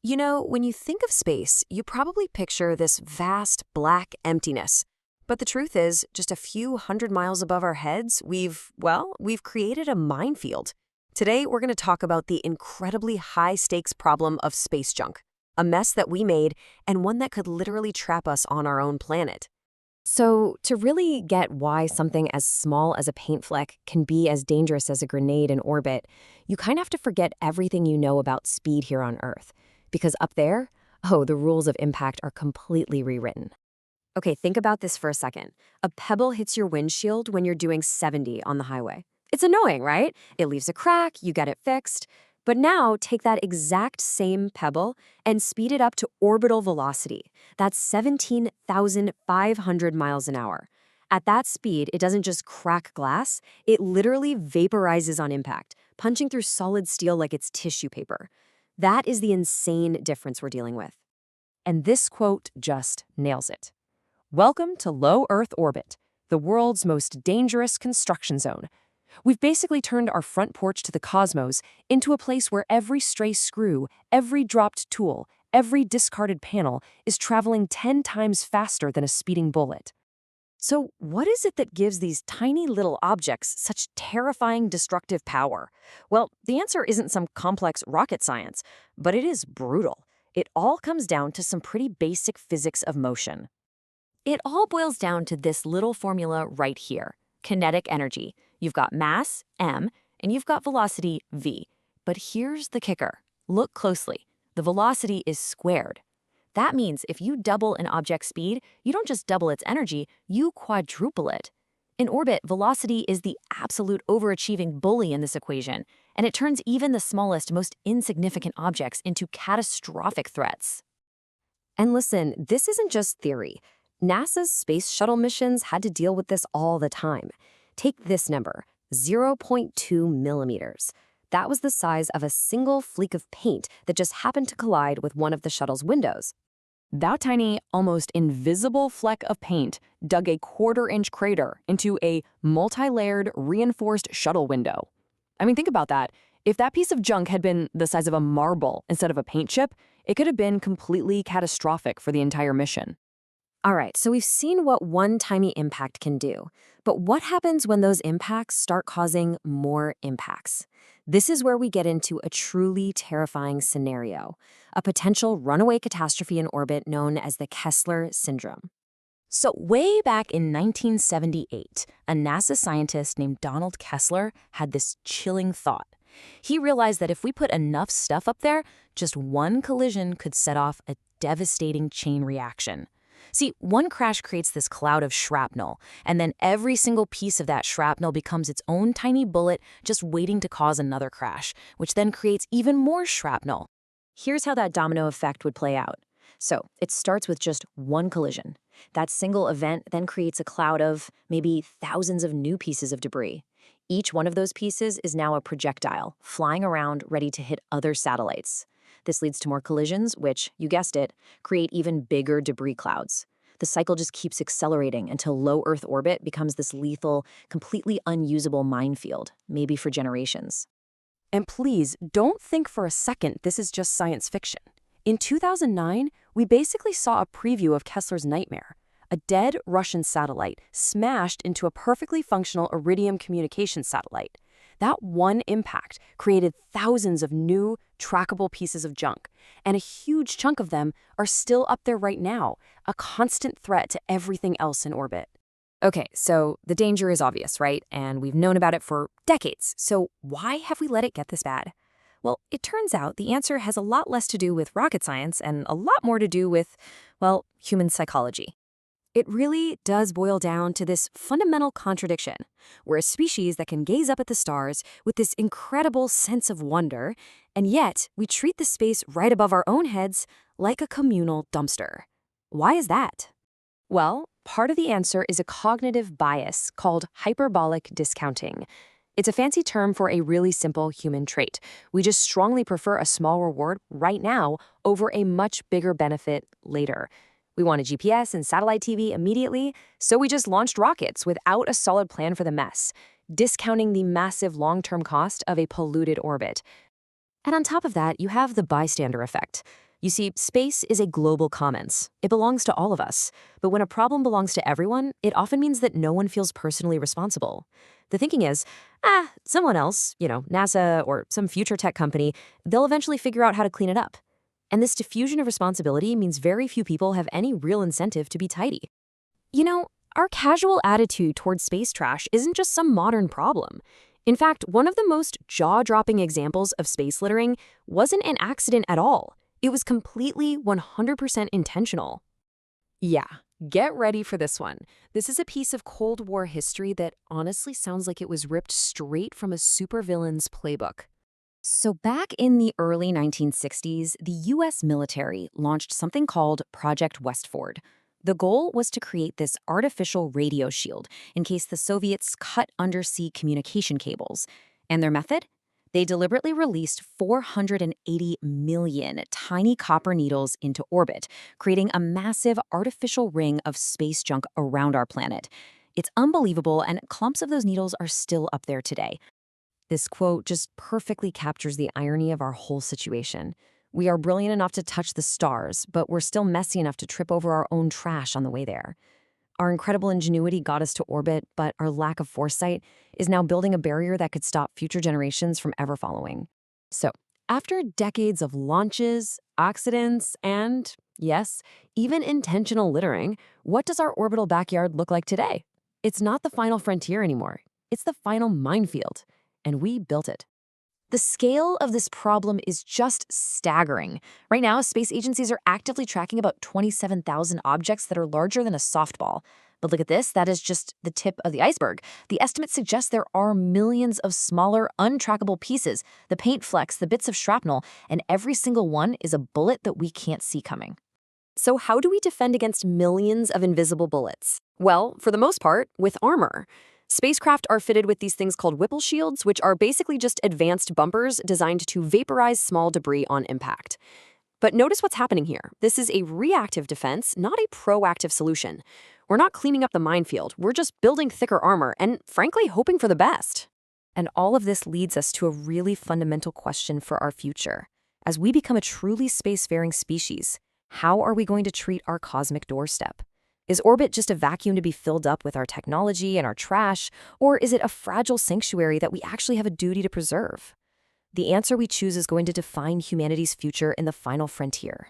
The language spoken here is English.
You know, when you think of space, you probably picture this vast black emptiness. But the truth is, just a few hundred miles above our heads, we've created a minefield. Today, we're going to talk about the incredibly high stakes problem of space junk, a mess that we made and one that could literally trap us on our own planet. So, to really get why something as small as a paint fleck can be as dangerous as a grenade in orbit, you kind of have to forget everything you know about speed here on Earth. Because up there, oh, the rules of impact are completely rewritten. Okay, think about this for a second. A pebble hits your windshield when you're doing 70 on the highway. It's annoying, right? It leaves a crack, you get it fixed. But now take that exact same pebble and speed it up to orbital velocity. That's 17,500 miles an hour. At that speed, it doesn't just crack glass, it literally vaporizes on impact, punching through solid steel like it's tissue paper. That is the insane difference we're dealing with. And this quote just nails it. Welcome to low Earth orbit, the world's most dangerous construction zone. We've basically turned our front porch to the cosmos into a place where every stray screw, every dropped tool, every discarded panel is traveling 10 times faster than a speeding bullet. So, what is it that gives these tiny little objects such terrifying destructive power? Well, the answer isn't some complex rocket science, but it is brutal. It all comes down to some pretty basic physics of motion. It all boils down to this little formula right here: kinetic energy. You've got mass, m, and you've got velocity, v. But here's the kicker. Look closely. The velocity is squared. That means if you double an object's speed, you don't just double its energy, you quadruple it. In orbit, velocity is the absolute overachieving bully in this equation, and it turns even the smallest, most insignificant objects into catastrophic threats. And listen, this isn't just theory. NASA's space shuttle missions had to deal with this all the time. Take this number, 0.2 millimeters. That was the size of a single fleck of paint that just happened to collide with one of the shuttle's windows. That tiny, almost invisible fleck of paint dug a quarter-inch crater into a multi-layered, reinforced shuttle window. I mean, think about that. If that piece of junk had been the size of a marble instead of a paint chip, it could have been completely catastrophic for the entire mission. All right, so we've seen what one tiny impact can do. But what happens when those impacts start causing more impacts? This is where we get into a truly terrifying scenario, a potential runaway catastrophe in orbit known as the Kessler Syndrome. So way back in 1978, a NASA scientist named Donald Kessler had this chilling thought. He realized that if we put enough stuff up there, just one collision could set off a devastating chain reaction. See, one crash creates this cloud of shrapnel, and then every single piece of that shrapnel becomes its own tiny bullet just waiting to cause another crash, which then creates even more shrapnel. Here's how that domino effect would play out. So it starts with just one collision. That single event then creates a cloud of maybe thousands of new pieces of debris. Each one of those pieces is now a projectile, flying around ready to hit other satellites. This leads to more collisions, which, you guessed it, create even bigger debris clouds. The cycle just keeps accelerating until low Earth orbit becomes this lethal, completely unusable minefield, maybe for generations. And please, don't think for a second this is just science fiction. In 2009, we basically saw a preview of Kessler's nightmare. A dead Russian satellite smashed into a perfectly functional Iridium communications satellite. That one impact created thousands of new, trackable pieces of junk, and a huge chunk of them are still up there right now, a constant threat to everything else in orbit. Okay, so the danger is obvious, right? And we've known about it for decades. So why have we let it get this bad? Well, it turns out the answer has a lot less to do with rocket science and a lot more to do with, well, human psychology. It really does boil down to this fundamental contradiction. We're a species that can gaze up at the stars with this incredible sense of wonder, and yet we treat the space right above our own heads like a communal dumpster. Why is that? Well, part of the answer is a cognitive bias called hyperbolic discounting. It's a fancy term for a really simple human trait. We just strongly prefer a small reward right now over a much bigger benefit later. We want a GPS and satellite TV immediately, so we just launched rockets without a solid plan for the mess, discounting the massive long-term cost of a polluted orbit. And on top of that, you have the bystander effect. You see, space is a global commons. It belongs to all of us. But when a problem belongs to everyone, it often means that no one feels personally responsible. The thinking is, someone else, NASA or some future tech company, they'll eventually figure out how to clean it up. And this diffusion of responsibility means very few people have any real incentive to be tidy. Our casual attitude towards space trash isn't just some modern problem. In fact, one of the most jaw-dropping examples of space littering wasn't an accident at all. It was completely 100% intentional. Yeah, get ready for this one. This is a piece of Cold War history that honestly sounds like it was ripped straight from a supervillain's playbook. So back in the early 1960s, the U.S. military launched something called Project Westford. The goal was to create this artificial radio shield in case the Soviets cut undersea communication cables. And their method? They deliberately released 480 million tiny copper needles into orbit, creating a massive artificial ring of space junk around our planet. It's unbelievable, and clumps of those needles are still up there today. This quote just perfectly captures the irony of our whole situation. We are brilliant enough to touch the stars, but we're still messy enough to trip over our own trash on the way there. Our incredible ingenuity got us to orbit, but our lack of foresight is now building a barrier that could stop future generations from ever following. So, after decades of launches, accidents, and, yes, even intentional littering, what does our orbital backyard look like today? It's not the final frontier anymore. It's the final minefield. And we built it. The scale of this problem is just staggering. Right now, space agencies are actively tracking about 27,000 objects that are larger than a softball. But look at this, that is just the tip of the iceberg. The estimates suggest there are millions of smaller, untrackable pieces, the paint flecks, the bits of shrapnel, and every single one is a bullet that we can't see coming. So how do we defend against millions of invisible bullets? Well, for the most part, with armor. Spacecraft are fitted with these things called Whipple shields, which are basically just advanced bumpers designed to vaporize small debris on impact. But notice what's happening here. This is a reactive defense, not a proactive solution. We're not cleaning up the minefield. We're just building thicker armor and, frankly, hoping for the best. And all of this leads us to a really fundamental question for our future. As we become a truly spacefaring species, how are we going to treat our cosmic doorstep? Is orbit just a vacuum to be filled up with our technology and our trash, or is it a fragile sanctuary that we actually have a duty to preserve? The answer we choose is going to define humanity's future in the final frontier.